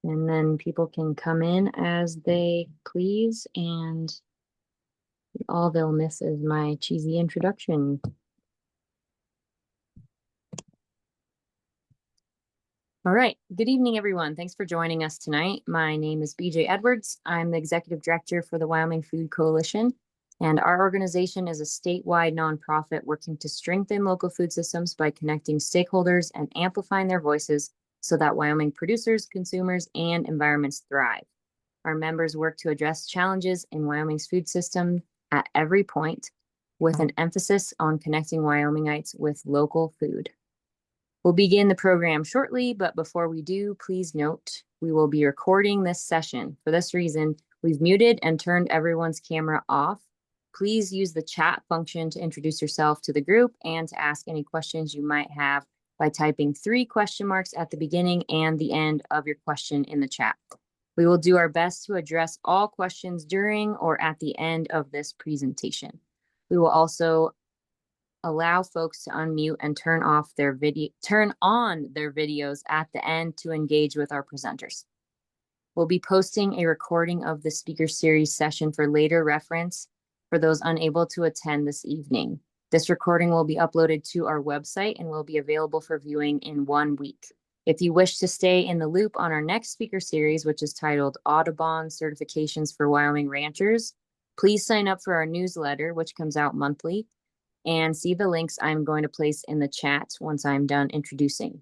And then people can come in as they please, and all they'll miss is my cheesy introduction. All right. Good evening, everyone. Thanks for joining us tonight. My name is BJ Edwards. I'm the executive director for the Wyoming Food Coalition, and our organization is a statewide nonprofit working to strengthen local food systems by connecting stakeholders and amplifying their voices so that Wyoming producers, consumers, and environments thrive. Our members work to address challenges in Wyoming's food system at every point, with an emphasis on connecting Wyomingites with local food. We'll begin the program shortly, but before we do, please note we will be recording this session. For this reason, we've muted and turned everyone's camera off. Please use the chat function to introduce yourself to the group and to ask any questions you might have by typing 3 question marks at the beginning and the end of your question in the chat. We will do our best to address all questions during or at the end of this presentation. We will also allow folks to unmute and turn on their videos at the end to engage with our presenters. We'll be posting a recording of the speaker series session for later reference for those unable to attend this evening. This recording will be uploaded to our website and will be available for viewing in 1 week. If you wish to stay in the loop on our next speaker series, which is titled Audubon Certifications for Wyoming Ranchers, please sign up for our newsletter, which comes out monthly, and see the links I'm going to place in the chat once I'm done introducing.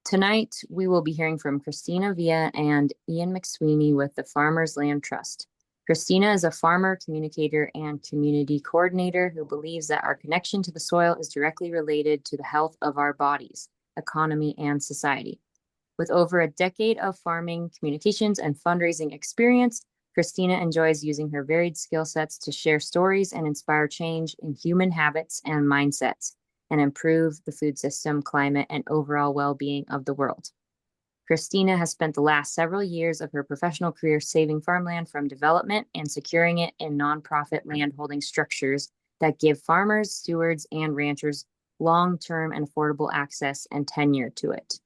Tonight, we will be hearing from Christina Villa and Ian McSweeney with the Farmers Land Trust. Christina is a farmer, communicator, and community coordinator who believes that our connection to the soil is directly related to the health of our bodies, economy, and society. With over a decade of farming, communications, and fundraising experience, Christina enjoys using her varied skill sets to share stories and inspire change in human habits and mindsets and improve the food system, climate, and overall well-being of the world. Christina has spent the last several years of her professional career saving farmland from development and securing it in nonprofit landholding structures that give farmers, stewards, and ranchers long-term and affordable access and tenure to it.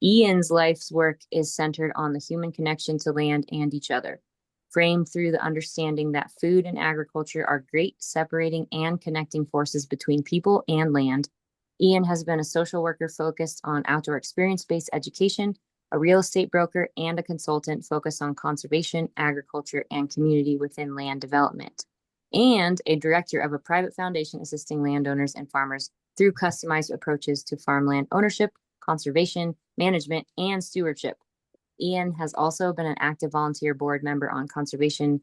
Ian's life's work is centered on the human connection to land and each other, framed through the understanding that food and agriculture are great separating and connecting forces between people and land. Ian has been a social worker focused on outdoor experience-based education, a real estate broker, and a consultant focused on conservation, agriculture, and community within land development, and a director of a private foundation assisting landowners and farmers through customized approaches to farmland ownership, conservation, management, and stewardship. Ian has also been an active volunteer board member on conservation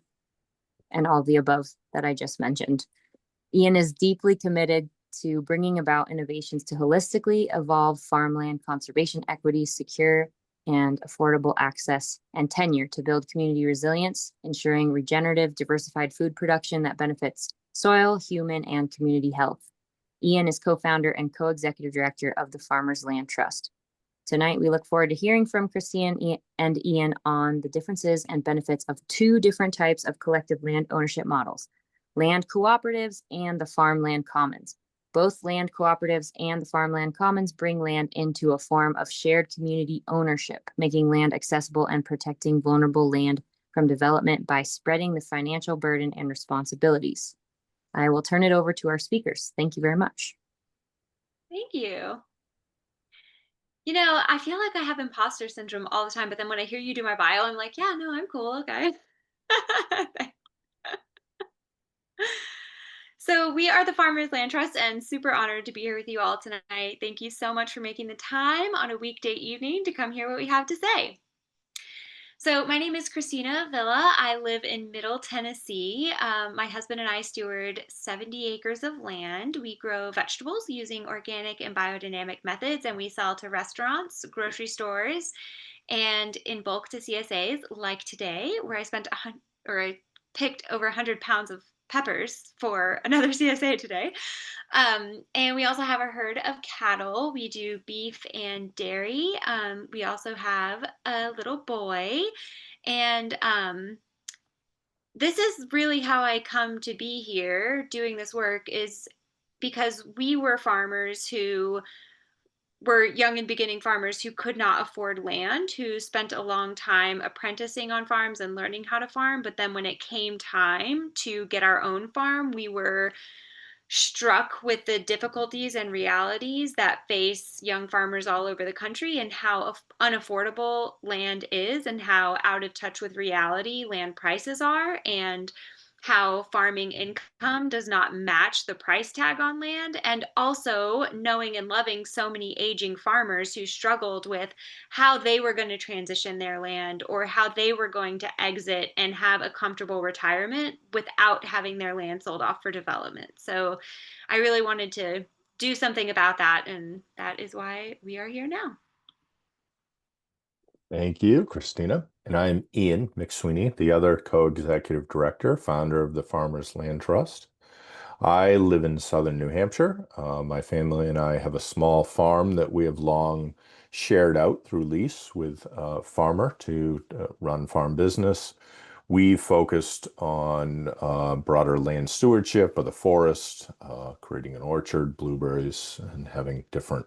and all the above that I just mentioned. Ian is deeply committed to bringing about innovations to holistically evolve farmland conservation equity, secure and affordable access and tenure to build community resilience, ensuring regenerative, diversified food production that benefits soil, human, and community health. Ian is co-founder and co-executive director of the Farmers Land Trust. Tonight, we look forward to hearing from Christine and Ian on the differences and benefits of 2 different types of collective land ownership models, land cooperatives and the Farmland Commons. Both land cooperatives and the Farmland Commons bring land into a form of shared community ownership, making land accessible and protecting vulnerable land from development by spreading the financial burden and responsibilities. I will turn it over to our speakers. Thank you very much. Thank you. You know, I feel like I have imposter syndrome all the time, but then when I hear you do my bio, I'm like, yeah, no, I'm cool. Okay. So, we are the Farmers Land Trust and super honored to be here with you all tonight. Thank you so much for making the time on a weekday evening to come hear what we have to say. So, my name is Christina Villa. I live in Middle Tennessee. My husband and I steward 70 acres of land. We grow vegetables using organic and biodynamic methods, and we sell to restaurants, grocery stores, and in bulk to CSAs, like today, where I picked over 100 pounds of peppers for another CSA today. And we also have a herd of cattle. We do beef and dairy. We also have a little boy. And this is really how I come to be here doing this work, is because we were farmers who were young and beginning farmers who could not afford land, who spent a long time apprenticing on farms and learning how to farm. But then when it came time to get our own farm, we were struck with the difficulties and realities that face young farmers all over the country, and how unaffordable land is, and how out of touch with reality land prices are, and how farming income does not match the price tag on land. And also knowing and loving so many aging farmers who struggled with how they were going to transition their land, or how they were going to exit and have a comfortable retirement without having their land sold off for development. So I really wanted to do something about that, and that is why we are here now. Thank you, Christina. And I'm Ian McSweeney, the other co-executive director, founder of the Farmers Land Trust. I live in southern New Hampshire. My family and I have a small farm that we have long shared out through lease with a farmer to run farm business. We focused on broader land stewardship of the forest, creating an orchard, blueberries, and having different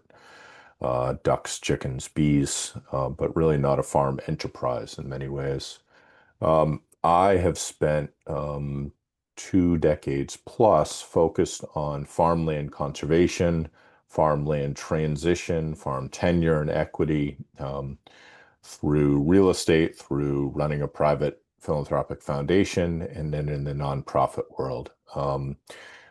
ducks, chickens, bees, but really not a farm enterprise in many ways. I have spent 2 decades plus focused on farmland conservation, farmland transition, farm tenure and equity, through real estate, through running a private philanthropic foundation, and then in the nonprofit world.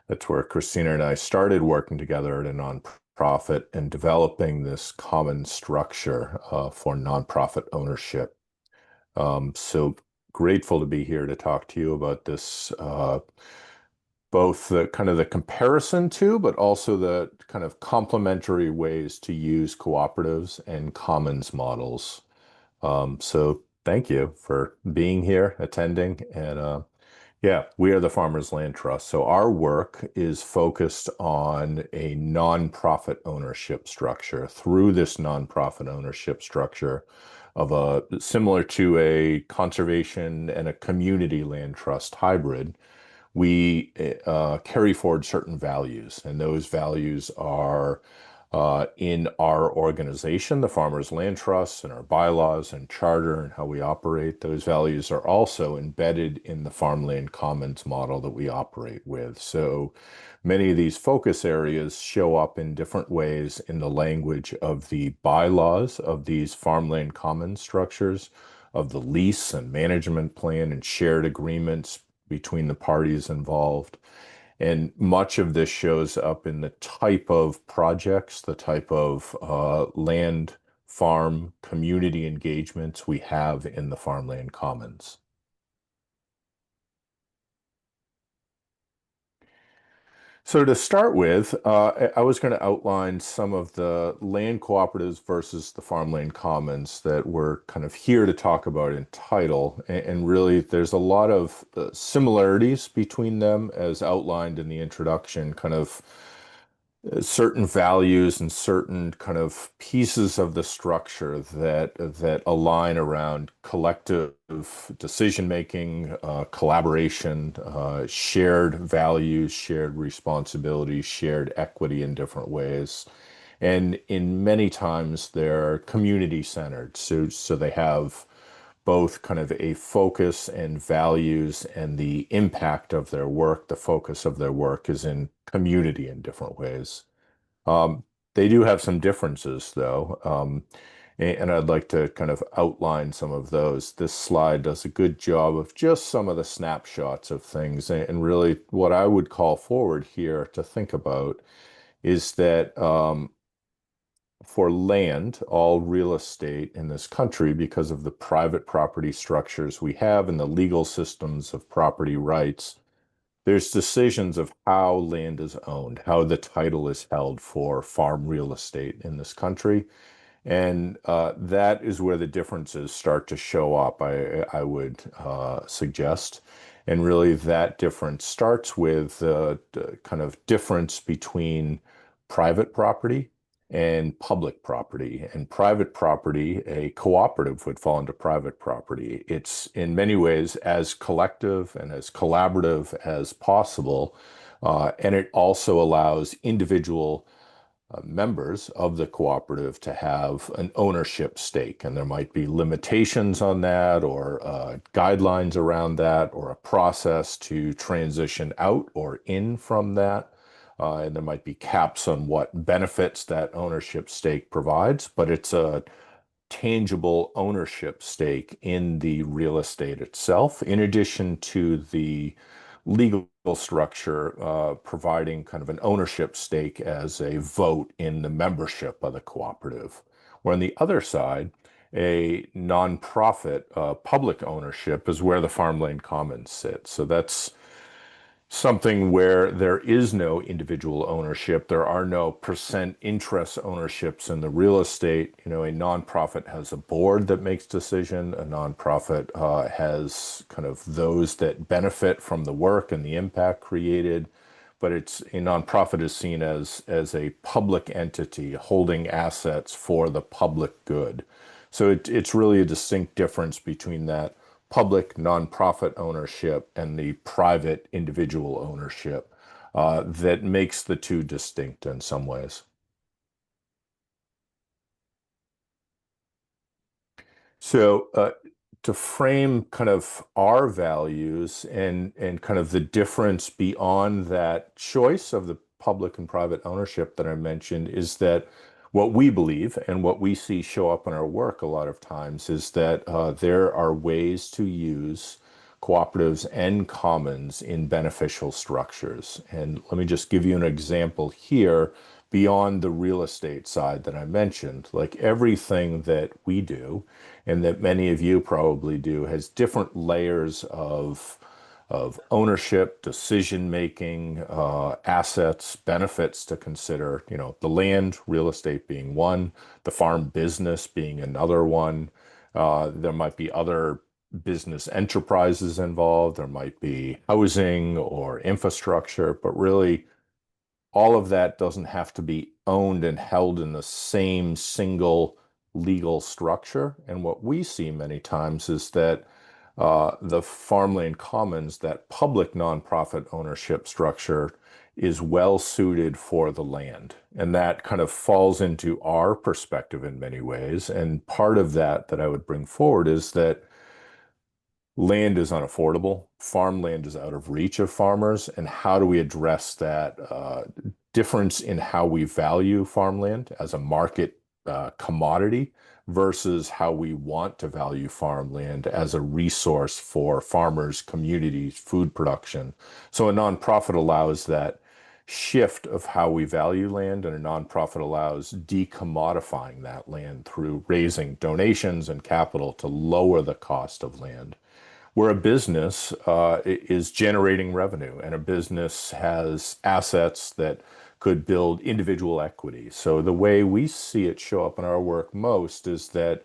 That's where Christina and I started working together at a nonprofit and developing this common structure for nonprofit ownership. So grateful to be here to talk to you about this, both the kind of the comparison to, but also the kind of complementary ways to use cooperatives and commons models. So thank you for being here, attending, and yeah, we are the Farmers Land Trust. So our work is focused on a nonprofit ownership structure. Through this nonprofit ownership structure of a similar to a conservation and a community land trust hybrid, we carry forward certain values, and those values are in our organization, the Farmers Land Trust, and our bylaws and charter and how we operate. Those values are also embedded in the Farmland Commons model that we operate with. So many of these focus areas show up in different ways in the language of the bylaws of these Farmland Commons structures, of the lease and management plan and shared agreements between the parties involved. And much of this shows up in the type of projects, the type of land, farm, community engagements we have in the Farmland Commons. So to start with, I was going to outline some of the land cooperatives versus the Farmland Commons that we're kind of here to talk about in title. And really, there's a lot of similarities between them as outlined in the introduction, kind of certain values and certain kind of pieces of the structure that align around collective decision making, collaboration, shared values, shared responsibilities, shared equity in different ways. And in many times they're community centered. So they have both kind of a focus and values, and the impact of their work, the focus of their work is in community in different ways. They do have some differences though, and I'd like to kind of outline some of those. This slide does a good job of just some of the snapshots of things, and really what I would call forward here to think about is that for land, all real estate in this country, because of the private property structures we have and the legal systems of property rights, there's decisions of how land is owned, how the title is held for farm real estate in this country. And that is where the differences start to show up, I would suggest. And really that difference starts with the kind of difference between private property and public property. And private property, a cooperative would fall into private property. It's in many ways as collective and as collaborative as possible. And it also allows individual members of the cooperative to have an ownership stake. And there might be limitations on that or guidelines around that or a process to transition out or in from that. And there might be caps on what benefits that ownership stake provides, but it's a tangible ownership stake in the real estate itself, in addition to the legal structure providing kind of an ownership stake as a vote in the membership of the cooperative. Where on the other side, a nonprofit public ownership is where the Farmland Commons sit. So that's something where there is no individual ownership. There are no percent interest ownerships in the real estate. You know, a nonprofit has a board that makes decision. A nonprofit has kind of those that benefit from the work and the impact created. But it's a nonprofit is seen as a public entity holding assets for the public good. So it's really a distinct difference between that public nonprofit ownership and the private individual ownership that makes the two distinct in some ways. So to frame kind of our values and kind of the difference beyond that choice of the public and private ownership that I mentioned is that what we believe and what we see show up in our work a lot of times is that there are ways to use cooperatives and commons in beneficial structures. And let me just give you an example here beyond the real estate side that I mentioned. Like everything that we do and that many of you probably do has different layers of ownership, decision making, assets, benefits to consider. You know, the land, real estate being one, the farm business being another one. There might be other business enterprises involved. There might be housing or infrastructure, but really all of that doesn't have to be owned and held in the same single legal structure. And what we see many times is that the Farmland Commons, that public nonprofit ownership structure, is well suited for the land. And that kind of falls into our perspective in many ways. And part of that I would bring forward is that land is unaffordable. Farmland is out of reach of farmers. And how do we address that difference in how we value farmland as a market commodity versus how we want to value farmland as a resource for farmers, communities, food production? So a nonprofit allows that shift of how we value land, and a nonprofit allows decommodifying that land through raising donations and capital to lower the cost of land. Where a business is generating revenue and a business has assets that could build individual equity. So the way we see it show up in our work most is that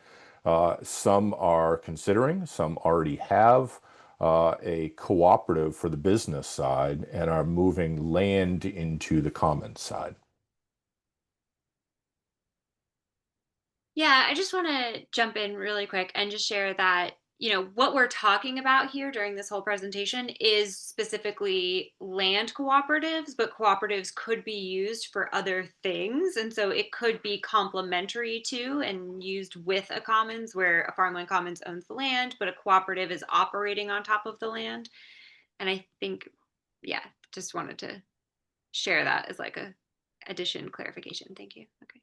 some are considering, some already have a cooperative for the business side and are moving land into the commons side. Yeah, I just want to jump in really quick and just share that, what we're talking about here during this whole presentation is specifically land cooperatives, but cooperatives could be used for other things. And so it could be complementary to and used with a commons where a farmland commons owns the land, but a cooperative is operating on top of the land. And I think, yeah, just wanted to share that as like a addition clarification. Thank you. Okay.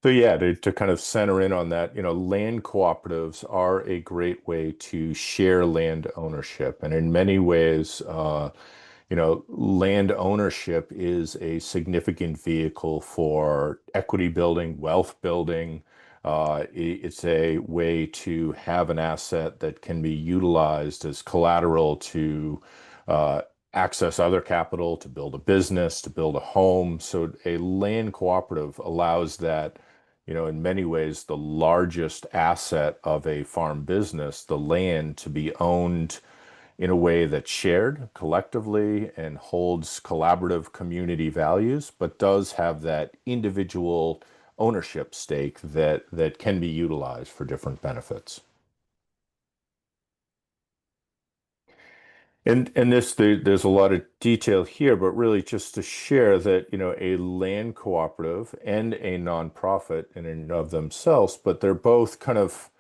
So yeah, to kind of center in on that, land cooperatives are a great way to share land ownership. And in many ways, land ownership is a significant vehicle for equity building, wealth building. It's a way to have an asset that can be utilized as collateral to uh, access other capital, to build a business, to build a home. So a land cooperative allows that, in many ways, the largest asset of a farm business, the land, to be owned in a way that's shared collectively and holds collaborative community values, but does have that individual ownership stake that can be utilized for different benefits. And there's a lot of detail here, but really just to share that, a land cooperative and a nonprofit in and of themselves, but they're both kind of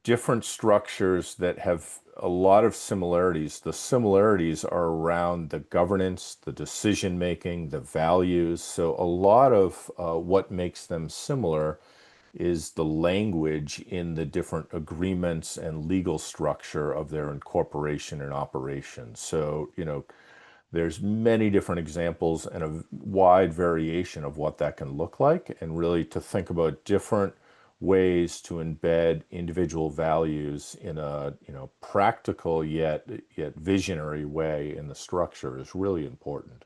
different structures that have a lot of similarities. The similarities are around the governance, the decision making, the values. So a lot of what makes them similar is the language in the different agreements and legal structure of their incorporation and operation. So, there's many different examples and a wide variation of what that can look like, and really to think about different ways to embed individual values in a, practical yet visionary way in the structure is really important.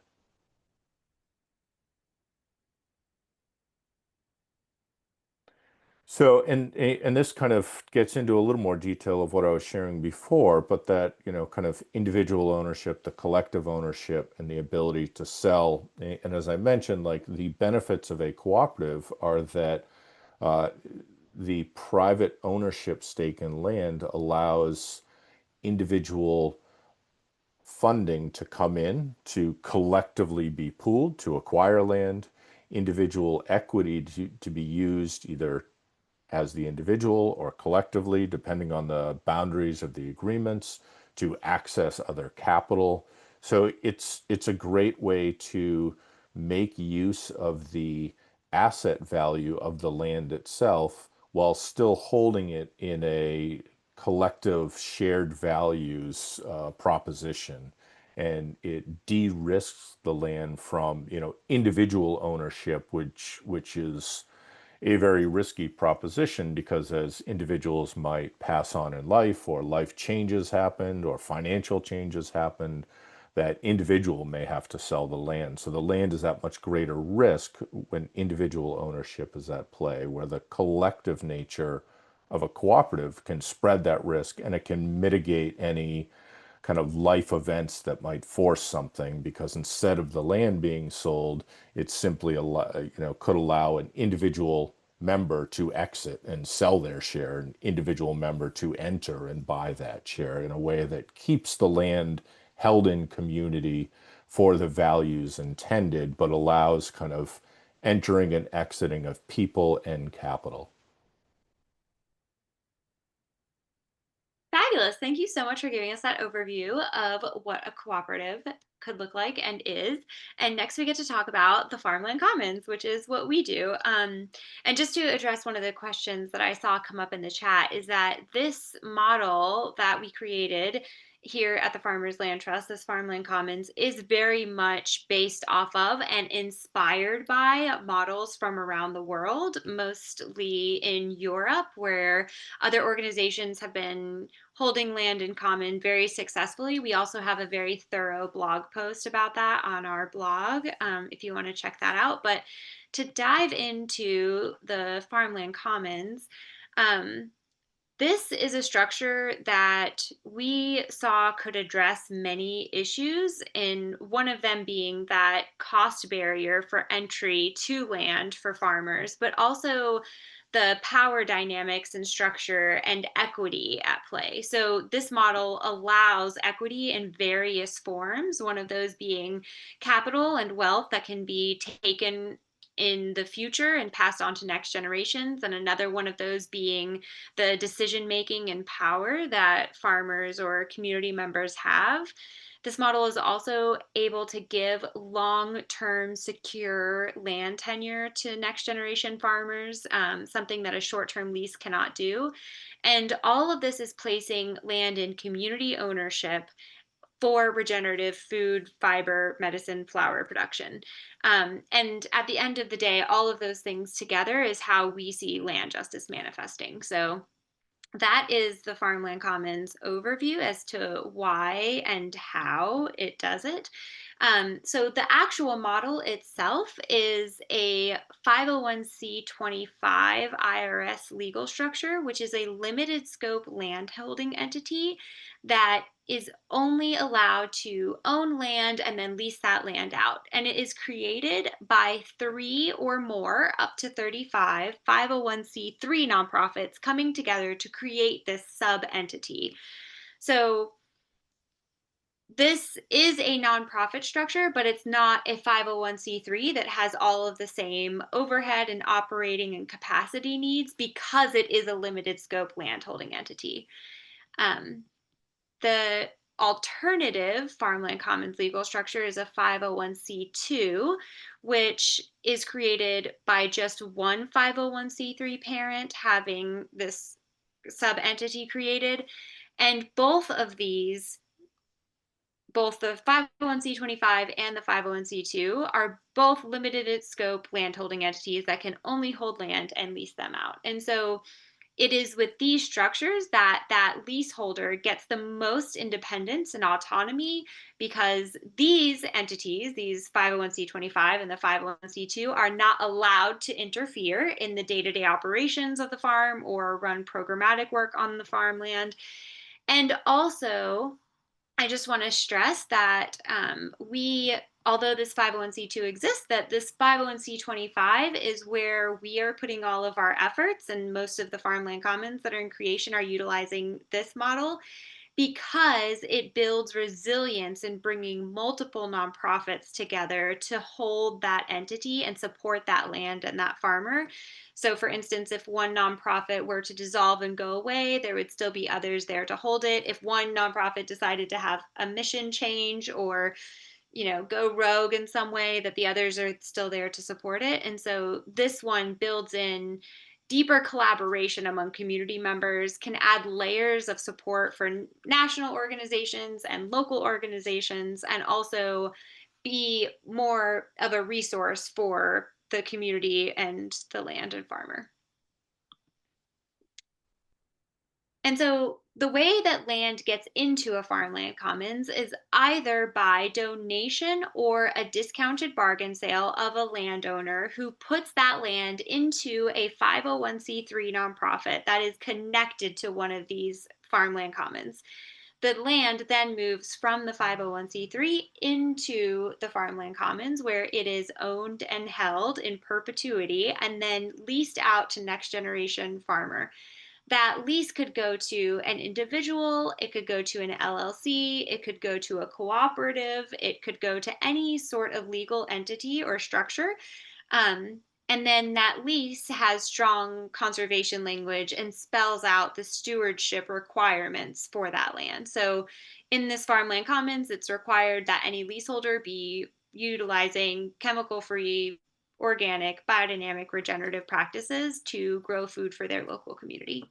So, and this kind of gets into a little more detail of what I was sharing before, but that, kind of individual ownership, the collective ownership, and the ability to sell. And as I mentioned, like the benefits of a cooperative are that uh, the private ownership stake in land allows individual funding to come in to collectively be pooled to acquire land, individual equity to be used either as the individual or collectively, depending on the boundaries of the agreements, to access other capital. So it's a great way to make use of the asset value of the land itself while still holding it in a collective shared values proposition. And it de-risks the land from, individual ownership, which is a very risky proposition because as individuals might pass on in life or life changes happened or financial changes happened, that individual may have to sell the land. So the land is at much greater risk when individual ownership is at play, where the collective nature of a cooperative can spread that risk and it can mitigate any kind of life events that might force something, because instead of the land being sold, it simply could allow an individual member to exit and sell their share, an individual member to enter and buy that share in a way that keeps the land held in community for the values intended, but allows kind of entering and exiting of people and capital. Fabulous. Thank you so much for giving us that overview of what a cooperative could look like and is. And next, we get to talk about the Farmland Commons, which is what we do. And just to address one of the questions that I saw come up in the chat, is that this model that we created here at the Farmers Land Trust, this Farmland Commons, is very much based off of and inspired by models from around the world, mostly in Europe, where other organizations have been holding land in common very successfully. We also have a very thorough blog post about that on our blog, if you want to check that out. But to dive into the Farmland Commons, this is a structure that we saw could address many issues, and one of them being that cost barrier for entry to land for farmers, but also the power dynamics and structure and equity at play. So, this model allows equity in various forms, one of those being capital and wealth that can be taken in the future and passed on to next generations, and another one of those being the decision making and power that farmers or community members have. This model is also able to give long-term secure land tenure to next generation farmers, something that a short-term lease cannot do. And all of this is placing land in community ownership for regenerative food, fiber, medicine, flower production. And at the end of the day, all of those things together is how we see land justice manifesting. So that is the Farmland Commons overview as to why and how it does it. So the actual model itself is a 501c25 IRS legal structure, which is a limited scope landholding entity that is only allowed to own land and then lease that land out. And it is created by 3 or more, up to 35 501c3 nonprofits coming together to create this sub entity. So This is a nonprofit structure, but it's not a 501c3 that has all of the same overhead and operating and capacity needs because it is a limited scope landholding entity. Um, the alternative Farmland Commons legal structure is a 501c2, which is created by just one 501c3 parent having this sub entity created. And both of these, both the 501c25 and the 501c2, are both limited in scope landholding entities that can only hold land and lease them out. And so it is with these structures that that leaseholder gets the most independence and autonomy, because these entities, these 501c25 and the 501c2, are not allowed to interfere in the day-to-day operations of the farm or run programmatic work on the farmland. And also, I just want to stress that although this 501c2 exists, that this 501c25 is where we are putting all of our efforts, and most of the farmland commons that are in creation are utilizing this model because it builds resilience in bringing multiple nonprofits together to hold that entity and support that land and that farmer. So, for instance, if one nonprofit were to dissolve and go away, there would still be others there to hold it. If one nonprofit decided to have a mission change or go rogue in some way, that the others are still there to support it. And so this one builds in deeper collaboration among community members, can add layers of support for national organizations and local organizations, and also be more of a resource for the community and the land and farmer. And so the way that land gets into a farmland commons is either by donation or a discounted bargain sale of a landowner who puts that land into a 501c3 nonprofit that is connected to one of these farmland commons. The land then moves from the 501c3 into the farmland commons, where it is owned and held in perpetuity and then leased out to next generation farmer. That lease could go to an individual, it could go to an LLC, it could go to a cooperative, it could go to any sort of legal entity or structure. And then that lease has strong conservation language and spells out the stewardship requirements for that land. So in this farmland commons, it's required that any leaseholder be utilizing chemical-free, organic, biodynamic, regenerative practices to grow food for their local community.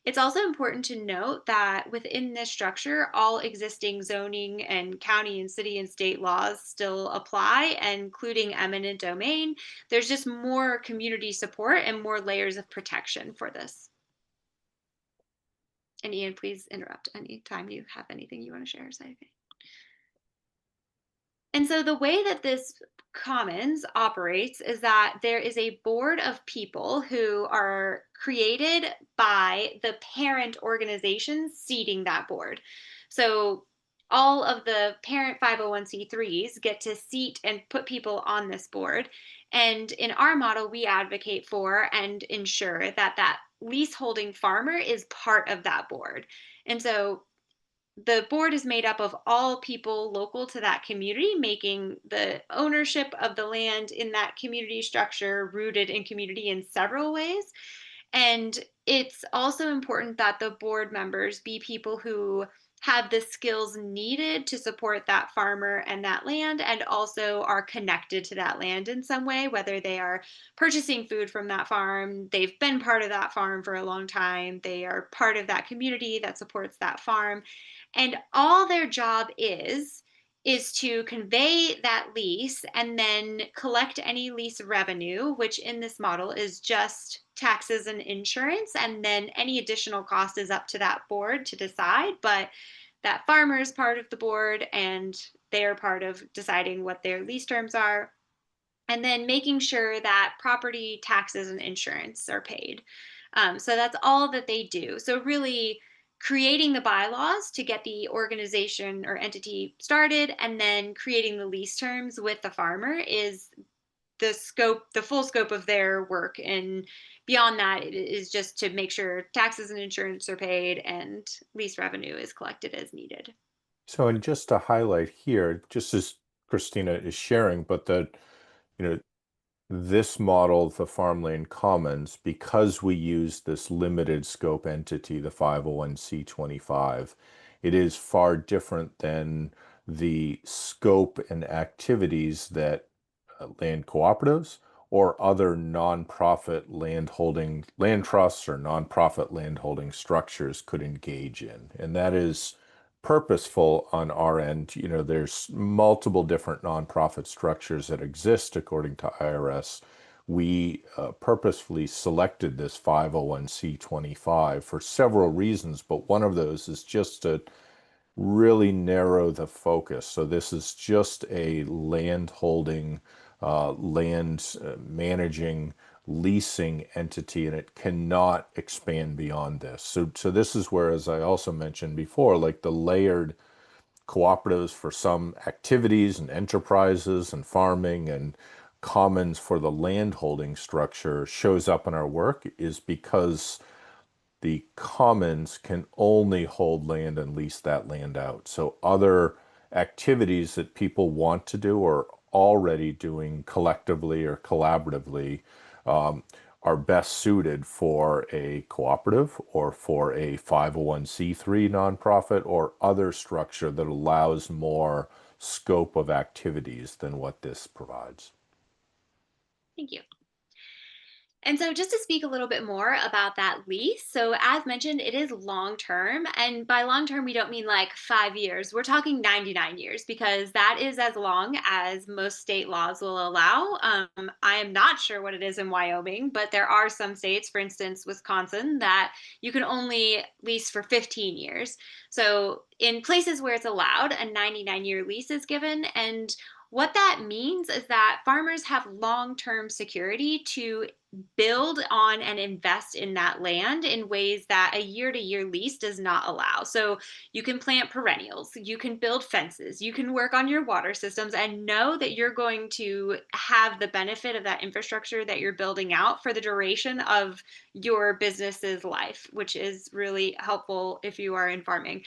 It's also important to note that within this structure, all existing zoning and county and city and state laws still apply, including eminent domain. There's just more community support and more layers of protection for this. And Ian, please interrupt anytime you have anything you want to share. And so the way that this commons operates is that there is a board of people who are created by the parent organization seating that board. So all of the parent 501c3s get to seat and put people on this board. And in our model, we advocate for and ensure that that leaseholding farmer is part of that board. And so the board is made up of all people local to that community, making the ownership of the land in that community structure rooted in community in several ways. And it's also important that the board members be people who have the skills needed to support that farmer and that land, and also are connected to that land in some way, whether they are purchasing food from that farm, they've been part of that farm for a long time, they are part of that community that supports that farm. And all their job is to convey that lease and then collect any lease revenue, which in this model is just taxes and insurance. And then any additional cost is up to that board to decide. But that farmer is part of the board and they're part of deciding what their lease terms are. And then making sure that property taxes and insurance are paid. So that's all that they do. So really, creating the bylaws to get the organization or entity started, and then creating the lease terms with the farmer is the full scope of their work. And beyond that, it is just to make sure taxes and insurance are paid and lease revenue is collected as needed. So, and just to highlight here, just as Christina is sharing, but that, you know, this model, the Farmland Commons, because we use this limited scope entity, the 501c25, it is far different than the scope and activities that land cooperatives or other nonprofit land trusts or nonprofit land holding structures could engage in. And that is purposeful on our end. There's multiple different nonprofit structures that exist according to IRS. We purposefully selected this 501c25 for several reasons, but one of those is just to really narrow the focus. So this is just a land holding, land managing, leasing entity, and it cannot expand beyond this. So this is where, as I also mentioned before, like the layered cooperatives for some activities and enterprises and farming and commons for the land holding structure shows up in our work is because the commons can only hold land and lease that land out. So other activities that people want to do or already doing collectively or collaboratively um, are best suited for a cooperative or for a 501c3 nonprofit or other structure that allows more scope of activities than what this provides. Thank you. And so, just to speak a little bit more about that lease. So, as mentioned, it is long term. And by long term, we don't mean like 5 years. We're talking 99 years because that is as long as most state laws will allow. I am not sure what it is in Wyoming, but there are some states, for instance, Wisconsin, that you can only lease for 15 years. So, in places where it's allowed, a 99-year lease is given. And what that means is that farmers have long term security to build on and invest in that land in ways that a year to year lease does not allow. So you can plant perennials, you can build fences, you can work on your water systems and know that you're going to have the benefit of that infrastructure that you're building out for the duration of your business's life, which is really helpful if you are in farming.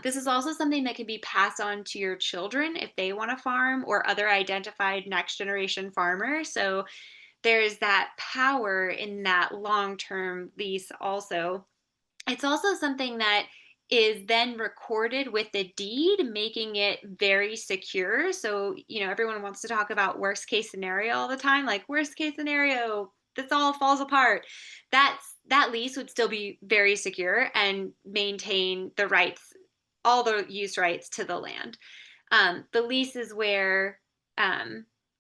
This is also something that can be passed on to your children if they want to farm or other identified next generation farmers. So there's that power in that long-term lease also. It's also something that is then recorded with the deed, making it very secure. So, everyone wants to talk about worst case scenario all the time, like worst case scenario, this all falls apart. That lease would still be very secure and maintain the rights, all the use rights to the land. The lease is where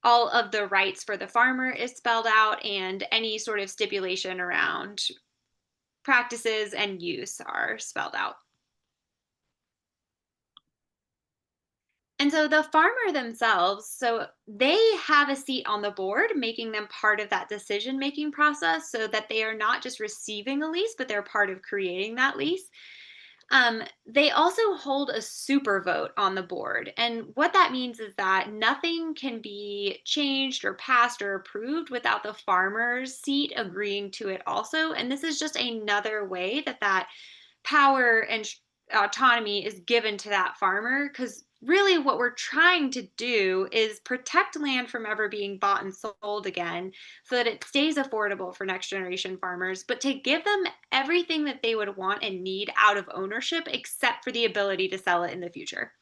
all of the rights for the farmer is spelled out and any sort of stipulation around practices and use are spelled out. And so the farmer themselves, so they have a seat on the board, making them part of that decision making process so that they are not just receiving a lease, but they're part of creating that lease. They also hold a super vote on the board. And what that means is that nothing can be changed or passed or approved without the farmer's seat agreeing to it also. And this is just another way that that power and autonomy is given to that farmer, because really what we're trying to do is protect land from ever being bought and sold again so that it stays affordable for next generation farmers, but to give them everything that they would want and need out of ownership except for the ability to sell it in the future.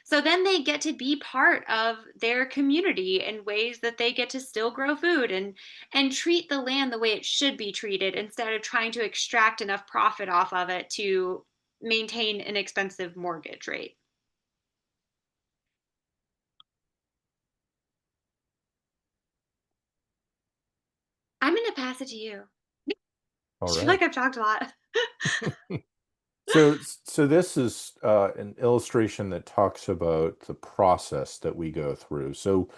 So then they get to be part of their community in ways that they get to still grow food and treat the land the way it should be treated instead of trying to extract enough profit off of it to maintain an expensive mortgage rate. I'm going to pass it to you. All I feel right. like I've talked a lot. So this is an illustration that talks about the process that we go through. So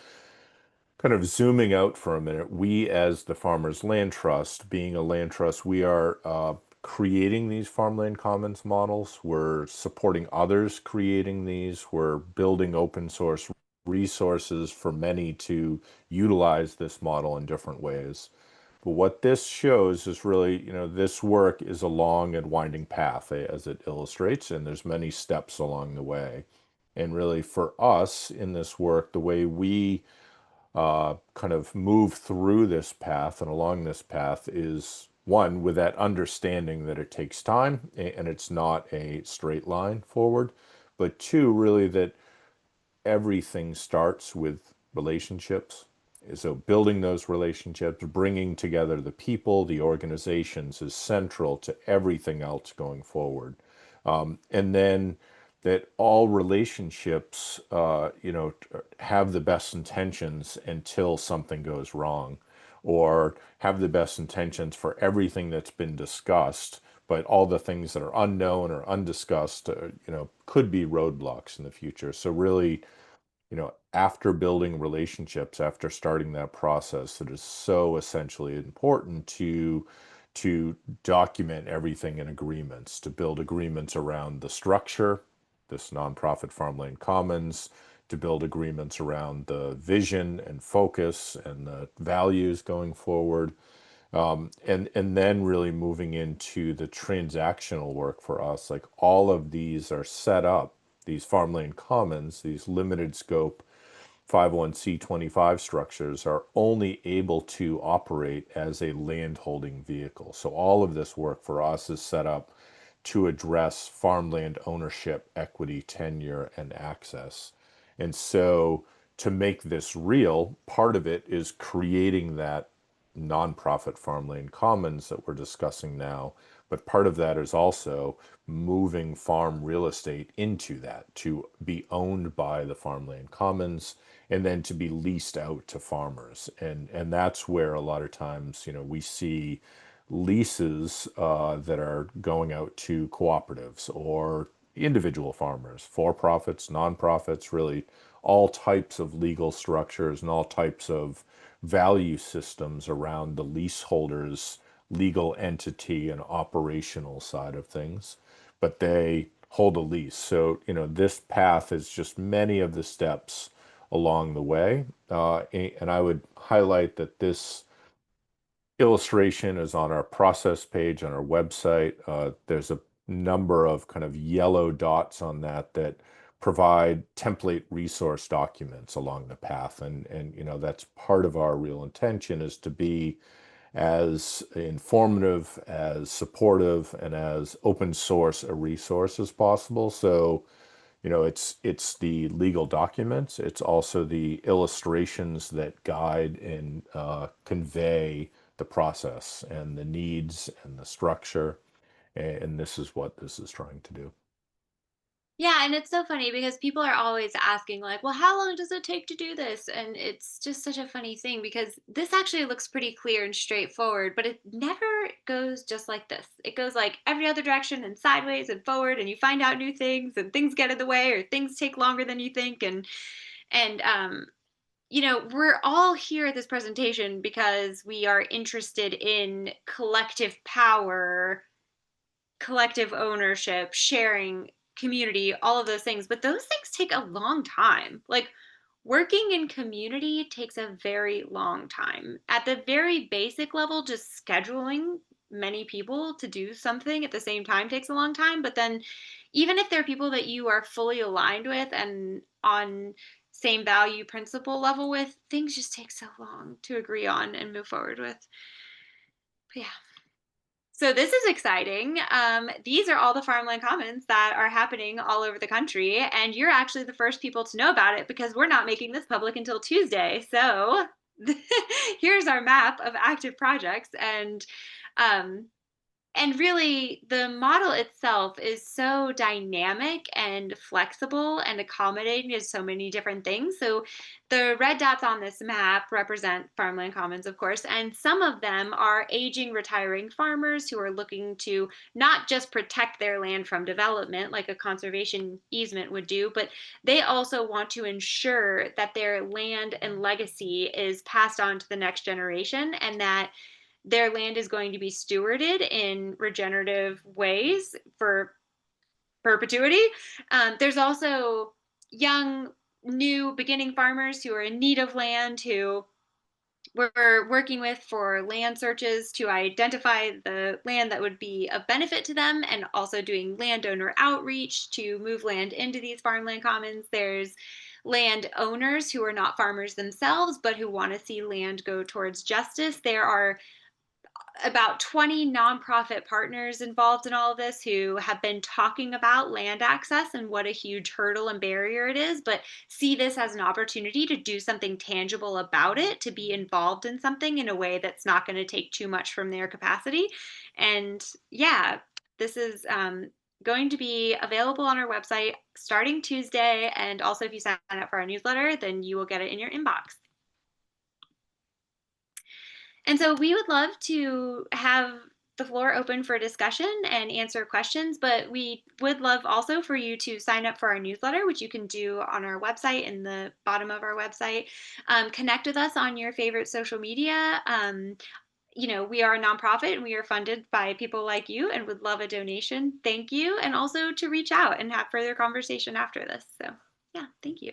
kind of zooming out for a minute, we as the Farmers Land Trust, being a land trust, we are creating these farmland commons models. We're supporting others creating these. We're building open source resources for many to utilize this model in different ways. But what this shows is really, this work is a long and winding path, as it illustrates, and there's many steps along the way. And really, for us in this work, the way we kind of move through this path and along this path is one, with that understanding that it takes time and it's not a straight line forward, but two, really that everything starts with relationships. So building those relationships, bringing together the people, the organizations is central to everything else going forward. And then that all relationships, have the best intentions until something goes wrong, or have the best intentions for everything that's been discussed, but all the things that are unknown or undiscussed, could be roadblocks in the future. So really, after building relationships, after starting that process, it is so essentially important to document everything in agreements, to build agreements around the structure, this nonprofit Farmland Commons, to build agreements around the vision and focus and the values going forward. And then really moving into the transactional work for us, like all of these are set up, these Farmland Commons, these limited scope 501c25 structures are only able to operate as a land holding vehicle. So all of this work for us is set up to address farmland ownership, equity, tenure, and access. And so to make this real, part of it is creating that nonprofit Farmland Commons that we're discussing now. But part of that is also moving farm real estate into that to be owned by the Farmland Commons and then to be leased out to farmers. And that's where a lot of times, we see leases that are going out to cooperatives or individual farmers, for profits, nonprofits, really all types of legal structures and all types of value systems around the leaseholders' legal entity and operational side of things, but they hold a lease. So, this path is just many of the steps along the way. And I would highlight that this illustration is on our process page on our website. There's a number of kind of yellow dots on that that provide template resource documents along the path. And that's part of our real intention is to be as informative, as supportive, and as open source a resource as possible. So, it's the legal documents. It's also the illustrations that guide and convey the process and the needs and the structure. And this is what this is trying to do. Yeah, and it's so funny because people are always asking, like, well, how long does it take to do this? And it's just such a funny thing because this actually looks pretty clear and straightforward, but it never goes just like this. It goes like every other direction and sideways and forward, and you find out new things, and things get in the way, or things take longer than you think. And we're all here at this presentation because we are interested in collective power, collective ownership, sharing, community, all of those things. But those things take a long time. Like working in community takes a very long time. At the very basic level, just scheduling many people to do something at the same time takes a long time. But then, even if they're people that you are fully aligned with and on same value principle level with, things just take so long to agree on and move forward with. But yeah. So this is exciting. These are all the Farmland Commons that are happening all over the country, and you're actually the first people to know about it because we're not making this public until Tuesday. So here's our map of active projects, um, and really, the model itself is so dynamic and flexible and accommodating to so many different things. So, the red dots on this map represent farmland commons, of course, and some of them are aging, retiring farmers who are looking to not just protect their land from development like a conservation easement would do, but they also want to ensure that their land and legacy is passed on to the next generation and that their land is going to be stewarded in regenerative ways for perpetuity. There's also young, new beginning farmers who are in need of land who we're working with for land searches to identify the land that would be of benefit to them, and also doing landowner outreach to move land into these farmland commons. There's landowners who are not farmers themselves, but who want to see land go towards justice. There are about 20 nonprofit partners involved in all of this who have been talking about land access and what a huge hurdle and barrier it is, but see this as an opportunity to do something tangible about it, to be involved in something in a way that's not going to take too much from their capacity. And yeah, this is going to be available on our website starting Tuesday. And also, if you sign up for our newsletter, then you will get it in your inbox. And so we would love to have the floor open for discussion and answer questions, but we would love also for you to sign up for our newsletter, which you can do on our website, in the bottom of our website. Connect with us on your favorite social media. We are a nonprofit and we are funded by people like you, and would love a donation. Thank you. And also to reach out and have further conversation after this. So yeah, thank you.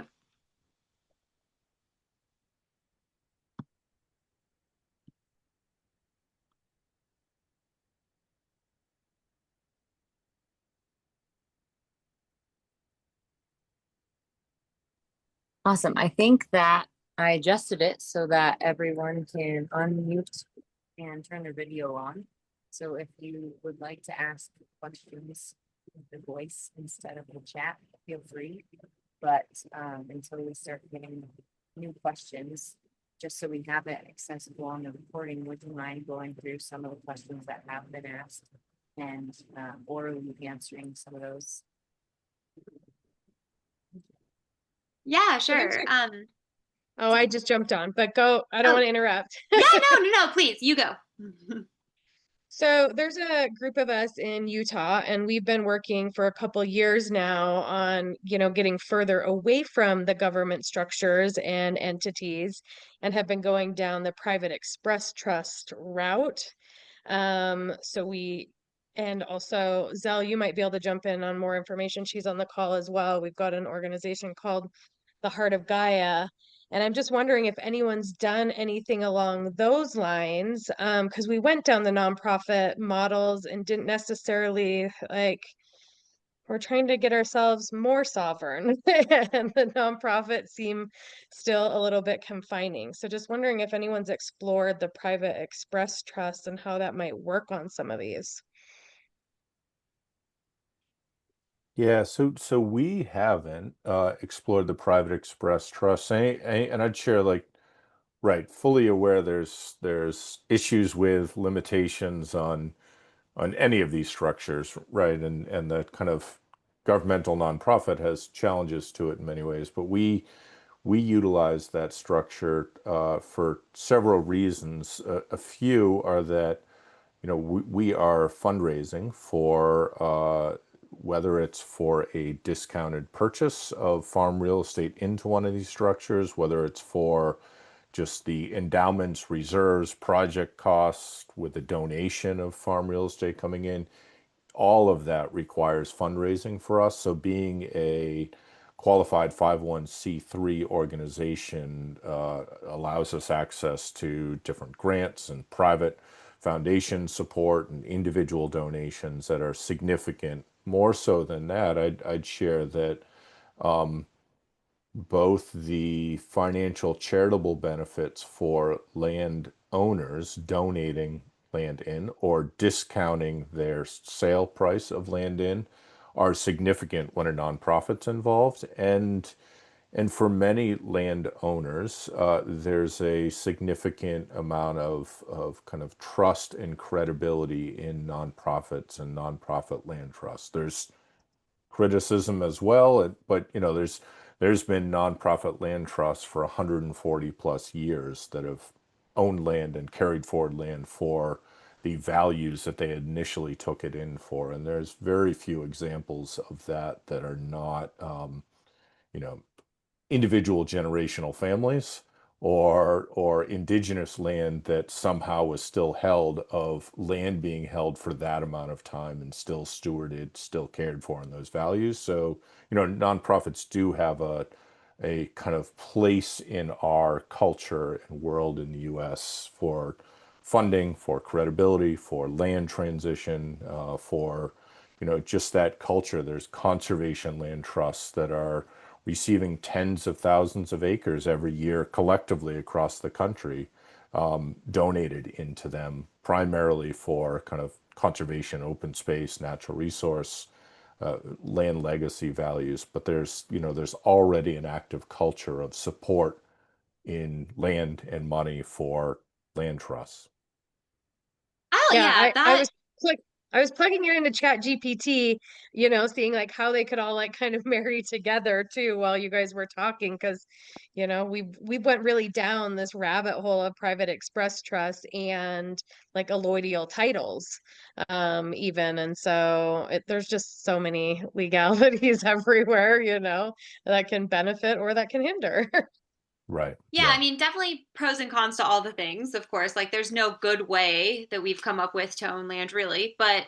Awesome. I think that I adjusted it so that everyone can unmute and turn their video on. So if you would like to ask questions with the voice instead of the chat, feel free. But until we start getting new questions, just so we have it accessible on the recording, would you mind going through some of the questions that have been asked and orally answering some of those? Yeah, sure. Oh, I just jumped on, but go. I don't want to interrupt. Yeah, no, please, you go. So there's a group of us in Utah, and we've been working for a couple years now on, getting further away from the government structures and entities, and have been going down the private express trust route. And also Zell, you might be able to jump in on more information. She's on the call as well. We've got an organization called the Heart of Gaia. And I'm just wondering if anyone's done anything along those lines, because we went down the nonprofit models and didn't necessarily we're trying to get ourselves more sovereign, and the nonprofit seem still a little bit confining. So just wondering if anyone's explored the private express trust and how that might work on some of these. Yeah, so we haven't explored the private express trust, and I'd share right, fully aware there's issues with limitations on any of these structures, right, and the kind of governmental nonprofit has challenges to it in many ways, but we utilize that structure for several reasons. A few are that we are fundraising for whether it's for a discounted purchase of farm real estate into one of these structures, whether it's for just the endowments, reserves, project costs with a donation of farm real estate coming in. All of that requires fundraising for us. So being a qualified 501c3 organization allows us access to different grants and private foundation support and individual donations that are significant. More so than that, I'd share that both the financial charitable benefits for land owners donating land in or discounting their sale price of land in are significant when a nonprofit's involved. And for many landowners, there's a significant amount of kind of trust and credibility in nonprofits and nonprofit land trusts. There's criticism as well, but there's been nonprofit land trusts for 140 plus years that have owned land and carried forward land for the values that they initially took it in for. And there's very few examples of that that are not, you know, individual generational families or indigenous land that somehow was still held, of land being held for that amount of time and still stewarded, still cared for in those values. So, nonprofits do have a kind of place in our culture and world in the US for funding, for credibility, for land transition, for just that culture. There's conservation land trusts that are receiving tens of thousands of acres every year collectively across the country, donated into them primarily for kind of conservation, open space, natural resource, land legacy values. But there's already an active culture of support in land and money for land trusts. Oh Yeah, yeah, I that was like I was plugging it into Chat GPT, seeing like how they could all like kind of marry together too while you guys were talking, because we went really down this rabbit hole of private express trust and like alloidial titles, even. And so there's just so many legalities everywhere, that can benefit or that can hinder. Right. yeah, I mean, definitely pros and cons to all the things, of course. Like, there's no good way that we've come up with to own land, really. But,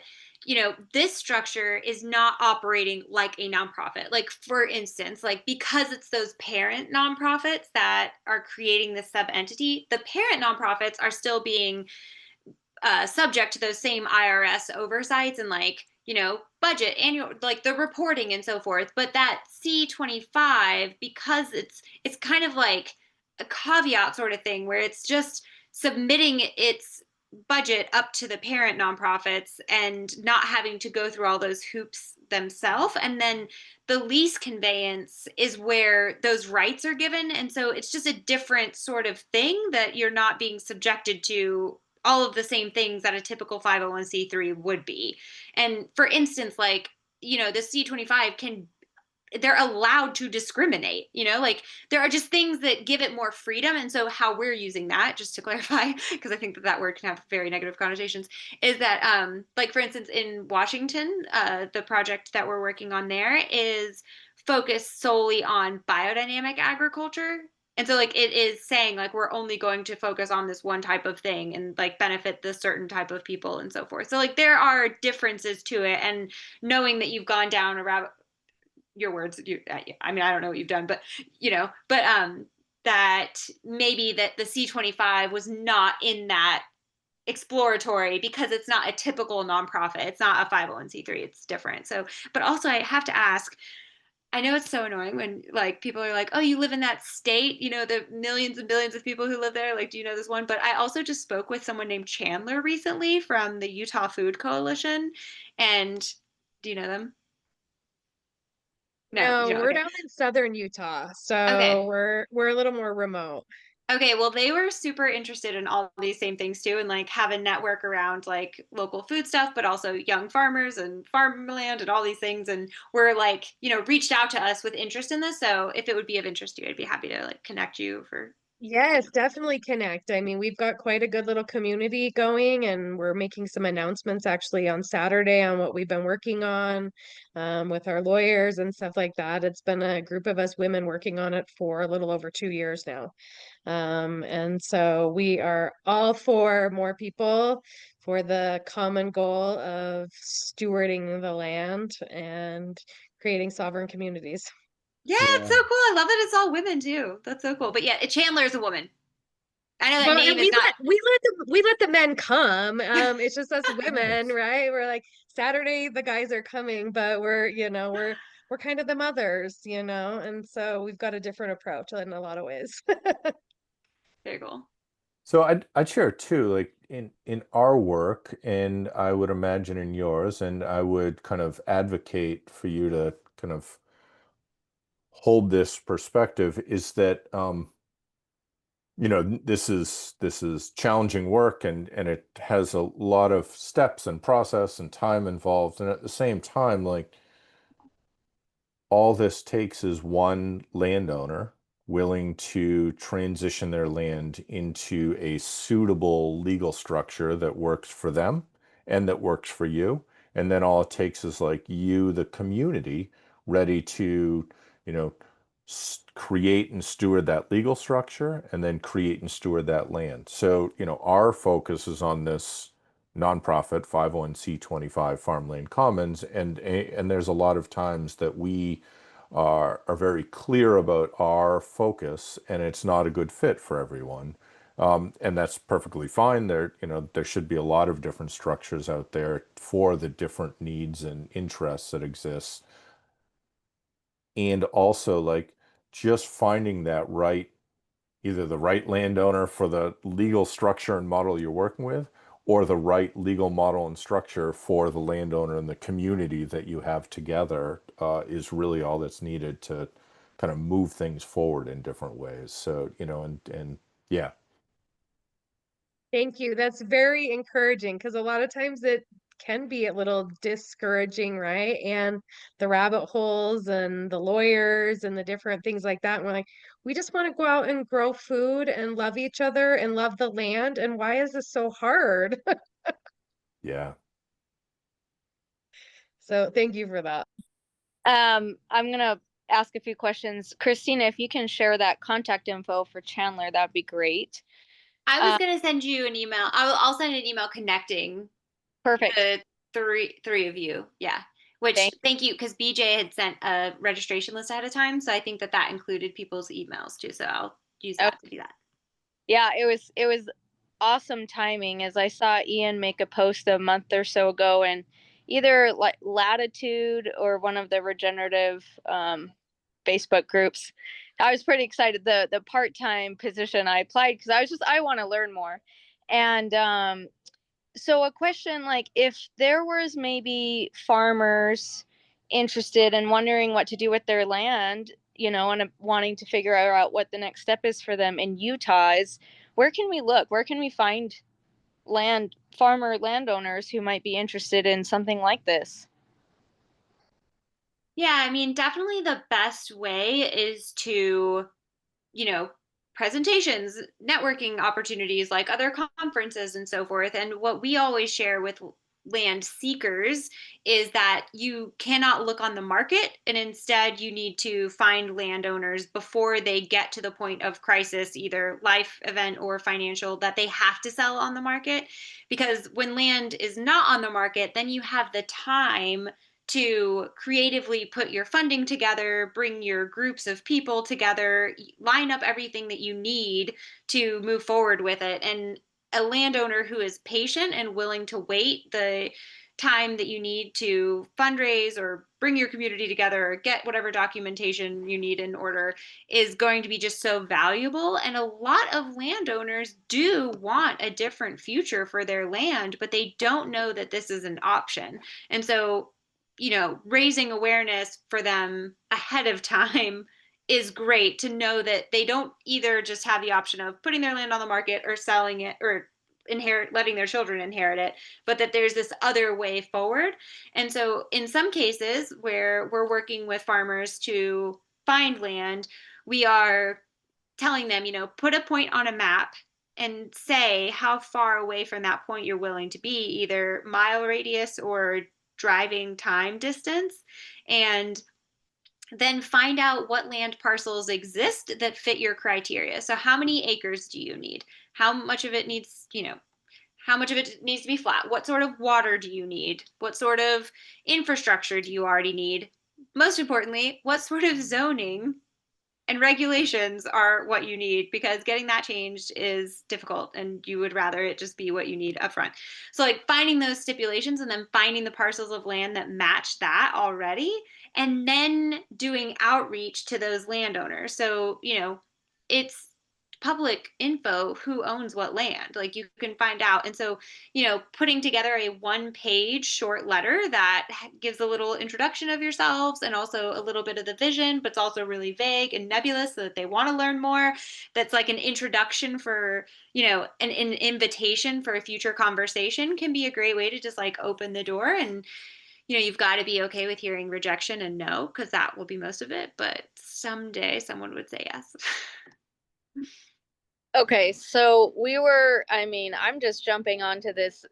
this structure is not operating like a nonprofit. Like, for instance, like, because it's those parent nonprofits that are creating this sub entity, the parent nonprofits are still being subject to those same IRS oversights and, like, budget, annual, like the reporting and so forth. But that C25, because it's kind of like a caveat sort of thing where it's just submitting its budget up to the parent nonprofits and not having to go through all those hoops themselves. And then the lease conveyance is where those rights are given. And so it's just a different sort of thing that you're not being subjected to all of the same things that a typical 501c3 would be. And for instance, like, the C25 they're allowed to discriminate, like there are just things that give it more freedom. And so how we're using that, just to clarify, because I think that word can have very negative connotations, is that like, for instance, in Washington, the project that we're working on there is focused solely on biodynamic agriculture. And so, like, it is saying, like, we're only going to focus on this one type of thing and, like, benefit this certain type of people and so forth. So, like, there are differences to it. And knowing that you've gone down a rabbit, your words, I mean, I don't know what you've done, but, that maybe that the C25 was not in that exploratory because it's not a typical nonprofit. It's not a 501c3. It's different. So, but also I have to ask, I know it's so annoying when, like, people are like, "Oh, you live in that state, the millions and billions of people who live there. Like, do you know this one?" But I also just spoke with someone named Chandler recently from the Utah Food Coalition. And do you know them? No, you No, don't. we're Okay. down in southern Utah, so Okay. we're a little more remote. Okay, well, they were super interested in all these same things too, and, like, have a network around, like, local food stuff, but also young farmers and farmland and all these things. And we're, like, reached out to us with interest in this. So if it would be of interest to you, I'd be happy to, like, connect you for, you Yes, know. definitely connect. I mean, we've got quite a good little community going, and we're making some announcements actually on Saturday on what we've been working on, with our lawyers and stuff like that. It's been a group of us women working on it for a little over 2 years now. And so we are all for more people for the common goal of stewarding the land and creating sovereign communities. Yeah, it's so Yeah. cool. I love that it's all women too. That's so cool. But yeah, Chandler is a woman. I know that Well, and name is not. we let the men come. It's just us women, right? We're like Saturday, the guys are coming, but we're kind of the mothers, and so we've got a different approach in a lot of ways. Very cool. So I'd share too, like in our work, and I would imagine in yours, and I would kind of advocate for you to kind of hold this perspective, is that this is challenging work, and it has a lot of steps and process and time involved. And at the same time, like, all this takes is one landowner willing to transition their land into a suitable legal structure that works for them and that works for you. And then all it takes is, like, you, the community, ready to, you know, create and steward that legal structure and then create and steward that land. So, our focus is on this nonprofit 501c25 Farmland Commons, and there's a lot of times that we are very clear about our focus, and it's not a good fit for everyone. And that's perfectly fine. There should be a lot of different structures out there for the different needs and interests that exist. And also, like, just finding that right, either the right landowner for the legal structure and model you're working with, or the right legal model and structure for the landowner and the community that you have together, is really all that's needed to kind of move things forward in different ways. So, and yeah. Thank you. That's very encouraging because a lot of times it can be a little discouraging, right? And the rabbit holes and the lawyers and the different things like that. We're like, we just want to go out and grow food and love each other and love the land. And why is this so hard? Yeah. So thank you for that. I'm gonna ask a few questions. Christina, if you can share that contact info for Chandler, that'd be great. I was going to send you an email. I'll send an email connecting Perfect. the three of you. Yeah. Which thank you, because BJ had sent a registration list ahead of time, so I think that included people's emails too. So I'll use that to do that. Yeah, it was awesome timing, as I saw Ian make a post a month or so ago, and either like Latitude or one of the regenerative Facebook groups. I was pretty excited. The part-time position I applied because I want to learn more. And so a question, like, if there was maybe farmers interested and wondering what to do with their land, and wanting to figure out what the next step is for them in Utah, where can we look? Where can we find farmer landowners who might be interested in something like this? Yeah, I mean, definitely the best way is to, presentations, networking opportunities like other conferences and so forth. And what we always share with land seekers is that you cannot look on the market, and instead you need to find landowners before they get to the point of crisis, either life event or financial, that they have to sell on the market. Because when land is not on the market, then you have the time to creatively put your funding together, bring your groups of people together, line up everything that you need to move forward with it. And a landowner who is patient and willing to wait the time that you need to fundraise or bring your community together or get whatever documentation you need in order is going to be just so valuable. And a lot of landowners do want a different future for their land, but they don't know that this is an option. And so raising awareness for them ahead of time is great, to know that they don't either just have the option of putting their land on the market or selling it or letting their children inherit it, but that there's this other way forward. And so in some cases where we're working with farmers to find land, we are telling them, put a point on a map and say how far away from that point you're willing to be, either mile radius or driving time distance, and then find out what land parcels exist that fit your criteria. So how many acres do you need? How much of it needs, how much of it needs to be flat? What sort of water do you need? What sort of infrastructure do you already need? Most importantly, what sort of zoning and regulations are what you need, because getting that changed is difficult and you would rather it just be what you need up front. So like finding those stipulations and then finding the parcels of land that match that already, and then doing outreach to those landowners. So, it's public info who owns what land, like you can find out. And so, putting together a 1-page short letter that gives a little introduction of yourselves and also a little bit of the vision, but it's also really vague and nebulous so that they want to learn more. That's like an introduction for, an invitation for a future conversation, can be a great way to just like open the door. And you've got to be okay with hearing rejection and no, because that will be most of it, but someday someone would say yes. Okay, so I'm just jumping onto this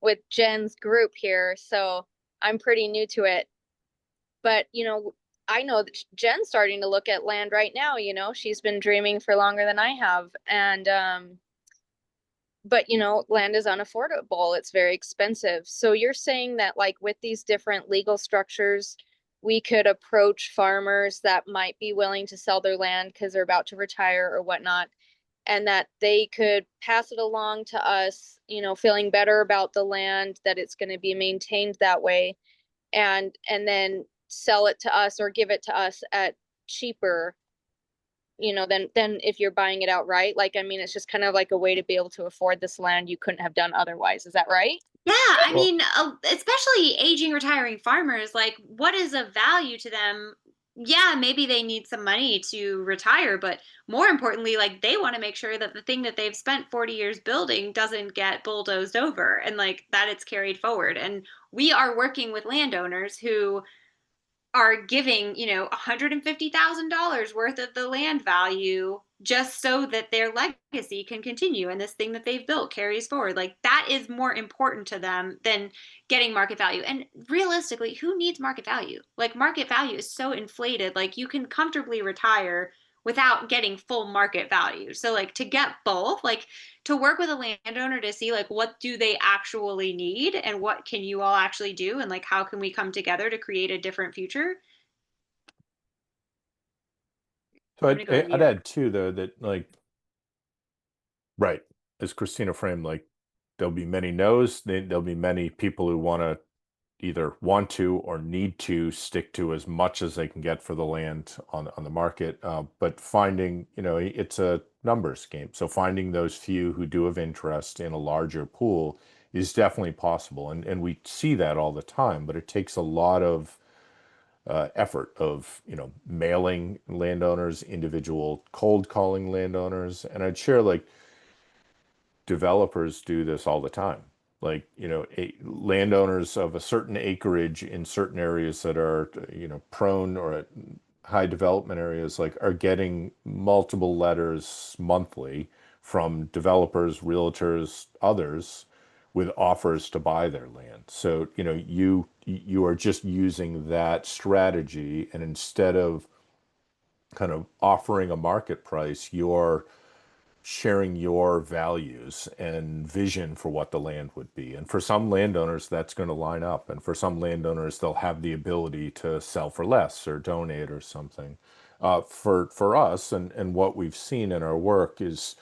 with Jen's group here, so I'm pretty new to it. But, I know that Jen's starting to look at land right now, she's been dreaming for longer than I have. And but land is unaffordable, it's very expensive. So you're saying that, like, with these different legal structures, we could approach farmers that might be willing to sell their land because they're about to retire or whatnot, and that they could pass it along to us, feeling better about the land, that it's going to be maintained that way, and then sell it to us or give it to us at cheaper, than if you're buying it outright. Like, I mean, it's just kind of like a way to be able to afford this land you couldn't have done otherwise. Is that right? Yeah, I Well, mean, especially aging, retiring farmers, like, what is of value to them? Yeah, maybe they need some money to retire, but more importantly, like, they want to make sure that the thing that they've spent 40 years building doesn't get bulldozed over, and like that it's carried forward. And we are working with landowners who are giving, $150,000 worth of the land value just so that their legacy can continue and this thing that they've built carries forward. Like, that is more important to them than getting market value. And realistically, who needs market value? Like, market value is so inflated. Like, you can comfortably retire without getting full market value. So like, to get both, like, to work with a landowner to see like what do they actually need and what can you all actually do, and like how can we come together to create a different future. so I'm gonna go on I'd mute. add too, though, that like, right, as Christina framed, like there'll be many no's, there'll be many people who either want to or need to stick to as much as they can get for the land on the market. But finding, it's a numbers game. So finding those few who do have interest in a larger pool is definitely possible. And we see that all the time, but it takes a lot of effort of, mailing landowners, individual cold calling landowners. And I'd share like developers do this all the time. Like, landowners of a certain acreage in certain areas that are, prone or at high development areas, like are getting multiple letters monthly from developers, realtors, others with offers to buy their land. So, you are just using that strategy, and instead of kind of offering a market price, you're sharing your values and vision for what the land would be. And for some landowners, that's going to line up. And for some landowners, they'll have the ability to sell for less or donate or something. For us, and what we've seen in our work is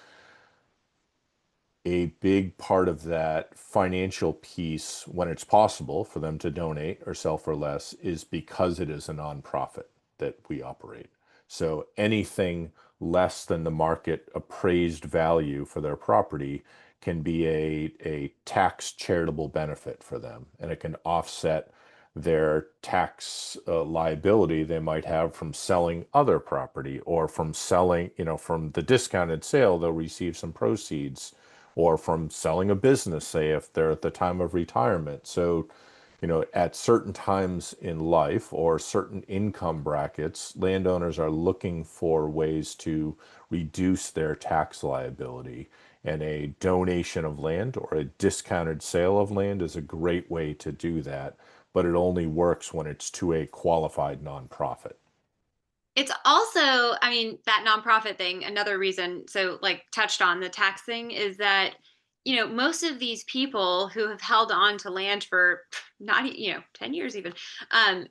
a big part of that financial piece, when it's possible for them to donate or sell for less, is because it is a nonprofit that we operate. So anything less than the market appraised value for their property can be a tax charitable benefit for them, and it can offset their tax liability they might have from selling other property, or from selling, from the discounted sale, they'll receive some proceeds, or from selling a business, say if they're at the time of retirement. So, at certain times in life or certain income brackets, landowners are looking for ways to reduce their tax liability. And a donation of land or a discounted sale of land is a great way to do that, but it only works when it's to a qualified nonprofit. It's also, I mean, that nonprofit thing, another reason, so like touched on the tax thing, is that, most of these people who have held on to land for not, 10 years even,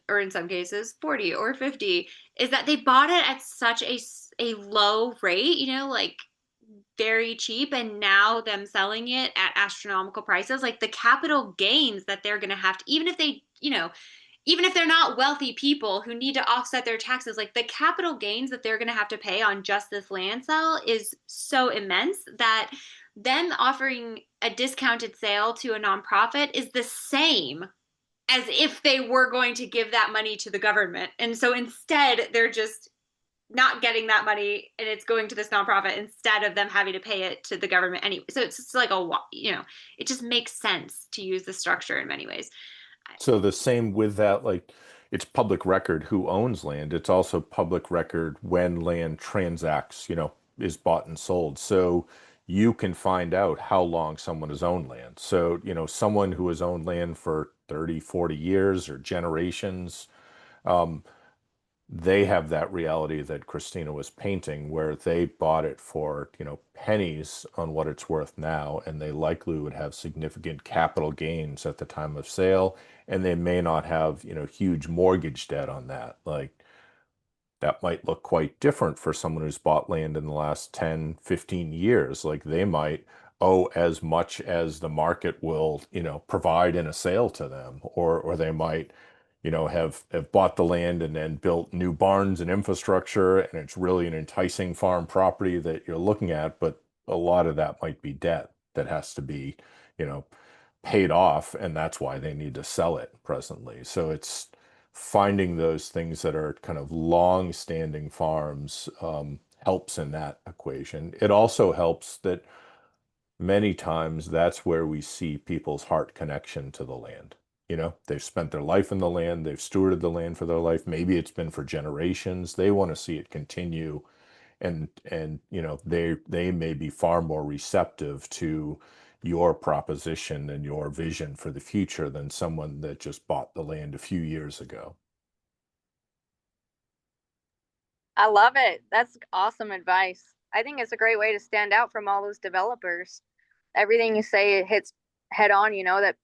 or in some cases 40 or 50, is that they bought it at such a low rate, like very cheap, and now them selling it at astronomical prices, like the capital gains that they're going to have to, even if they, even if they're not wealthy people who need to offset their taxes, like the capital gains that they're going to have to pay on just this land sale is so immense that them offering a discounted sale to a nonprofit is the same as if they were going to give that money to the government. And so instead, they're just not getting that money, and it's going to this nonprofit instead of them having to pay it to the government anyway. So it's just like it just makes sense to use the structure in many ways. So the same with that, like it's public record who owns land. It's also public record when land transacts, is bought and sold. So you can find out how long someone has owned land. So, someone who has owned land for 30, 40 years or generations, um, they have that reality that Christina was painting, where they bought it for, pennies on what it's worth now, and they likely would have significant capital gains at the time of sale, and they may not have, huge mortgage debt on that. Like, that might look quite different for someone who's bought land in the last 10, 15 years. Like, they might owe as much as the market will, provide in a sale to them, or they might, have bought the land and then built new barns and infrastructure, and it's really an enticing farm property that you're looking at, but a lot of that might be debt that has to be, you know, paid off, and that's why they need to sell it presently. So it's finding those things that are kind of long-standing farms, helps in that equation. It also helps that many times that's where we see people's heart connection to the land. They've spent their life in the land, they've stewarded the land for their life. Maybe it's been for generations. They want to see it continue, and they may be far more receptive to your proposition and your vision for the future than someone that just bought the land a few years ago. I love it. That's awesome advice. I think it's a great way to stand out from all those developers. Everything you say, it hits head on, that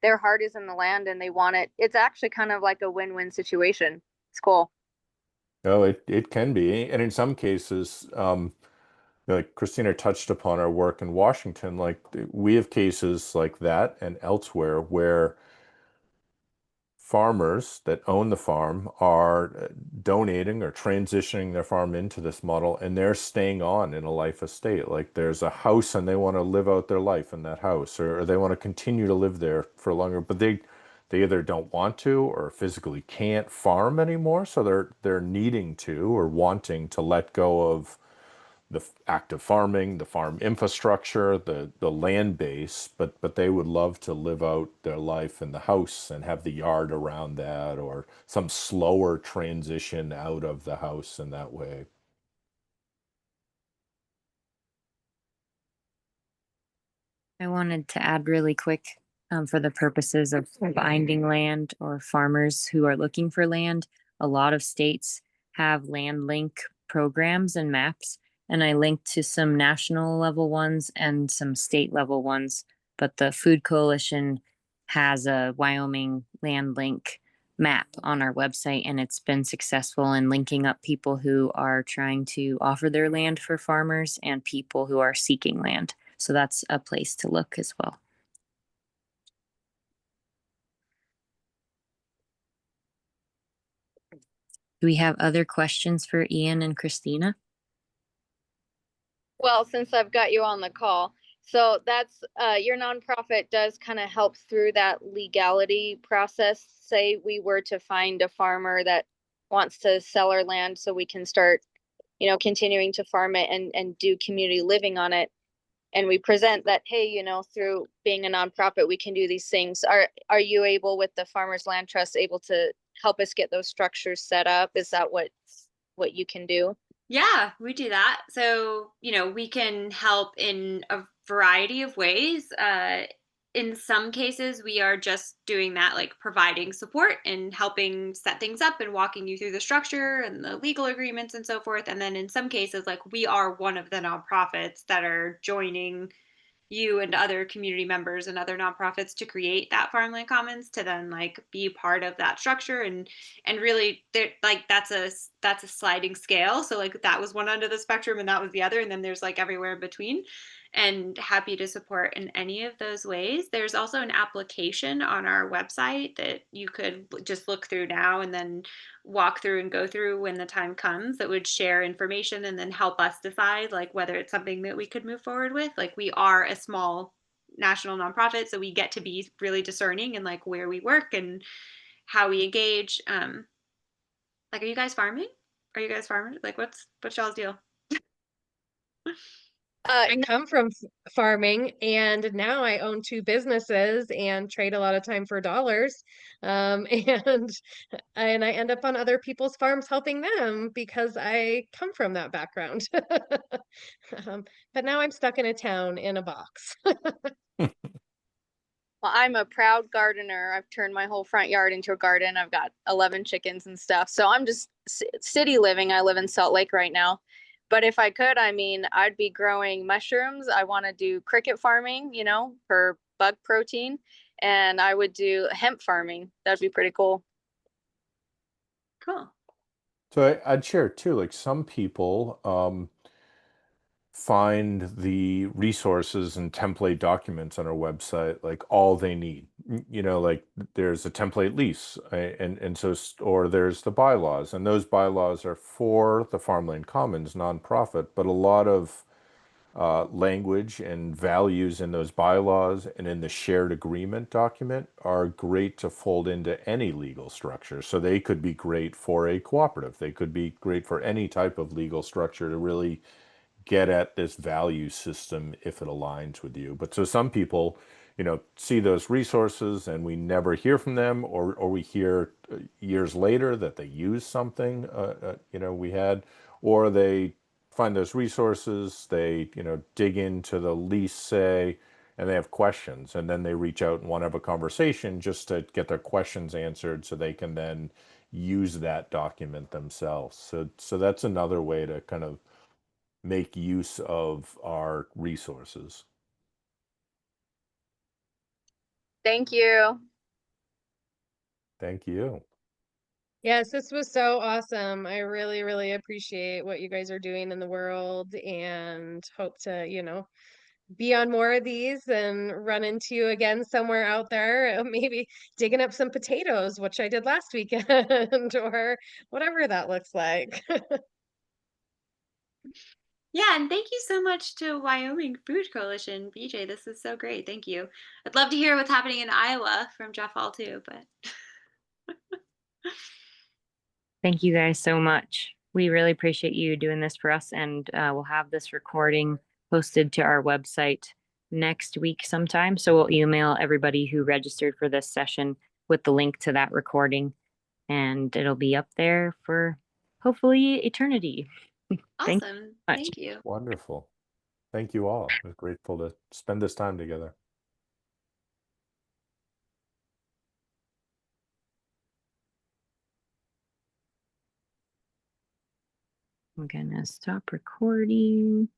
their heart is in the land and they want it. It's actually kind of like a win-win situation. It's cool. Oh, it can be. And in some cases, like Christina touched upon our work in Washington, like we have cases like that and elsewhere where farmers that own the farm are donating or transitioning their farm into this model, and they're staying on in a life estate. Like, there's a house and they want to live out their life in that house, or they want to continue to live there for longer, but they either don't want to or physically can't farm anymore, so they're needing to or wanting to let go of the act of farming, the farm infrastructure, the land base, but they would love to live out their life in the house and have the yard around that, or some slower transition out of the house in that way. I wanted to add really quick, for the purposes of finding land or farmers who are looking for land. A lot of states have land link programs and maps, and I linked to some national level ones and some state level ones. But the Food Coalition has a Wyoming land link map on our website, and it's been successful in linking up people who are trying to offer their land for farmers and people who are seeking land. So that's a place to look as well. Do we have other questions for Ian and Christina? Well, since I've got you on the call, so that's your nonprofit does kind of help through that legality process. Say we were to find a farmer that wants to sell our land so we can start, continuing to farm it and do community living on it. And we present that, hey, through being a nonprofit, we can do these things. Are you able, with the Farmers Land Trust, able to help us get those structures set up? Is that what you can do? Yeah, we do that. So, we can help in a variety of ways. In some cases, we are just doing that, like providing support and helping set things up and walking you through the structure and the legal agreements and so forth. And then in some cases, like, we are one of the nonprofits that are joining you and other community members and other nonprofits to create that Farmland Commons, to then like be part of that structure. And really, like, that's a sliding scale. So like, that was one end of the spectrum and that was the other, and then there's like everywhere in between, and happy to support in any of those ways. There's also an application on our website that you could just look through now and then walk through and go through when the time comes, that would share information and then help us decide like whether it's something that we could move forward with. Like, we are a small national nonprofit, so we get to be really discerning in like where we work and how we engage. Like, are you guys farming? Are you guys farmers? Like, what's y'all's deal? I come from farming, and now I own 2 businesses and trade a lot of time for dollars. And I end up on other people's farms helping them because I come from that background. But now I'm stuck in a town in a box. Well, I'm a proud gardener. I've turned my whole front yard into a garden. I've got 11 chickens and stuff. So I'm just city living. I live in Salt Lake right now. But if I could, I mean, I'd be growing mushrooms. I want to do cricket farming, you know, for bug protein. And I would do hemp farming. That'd be pretty cool. Cool. So I'd share too, like some people find the resources and template documents on our website like all they need. You know, like there's a template lease, and so or there's the bylaws, and those bylaws are for the Farmland Commons nonprofit, but a lot of language and values in those bylaws and in the shared agreement document are great to fold into any legal structure. So they could be great for a cooperative. They could be great for any type of legal structure to really get at this value system if it aligns with you. But so some people, you know, see those resources and we never hear from them, or we hear years later that they use something, you know, we had, or they find those resources, they, you know, dig into the lease, say, and they have questions, and then they reach out and want to have a conversation just to get their questions answered so they can then use that document themselves. So that's another way to kind of make use of our resources. Thank you. Thank you. Yes, this was so awesome. I really, really appreciate what you guys are doing in the world and hope to, you know, be on more of these and run into you again somewhere out there, maybe digging up some potatoes, which I did last weekend, or whatever that looks like. Yeah, and thank you so much to Wyoming Food Coalition, BJ. This is so great. Thank you. I'd love to hear what's happening in Iowa from Jeff Hall too, but Thank you guys so much. We really appreciate you doing this for us, and we'll have this recording posted to our website next week sometime. So we'll email everybody who registered for this session with the link to that recording, and it'll be up there for hopefully eternity. Thank you awesome. so much. Thank you. Wonderful. Thank you all. We're grateful to spend this time together. I'm gonna stop recording.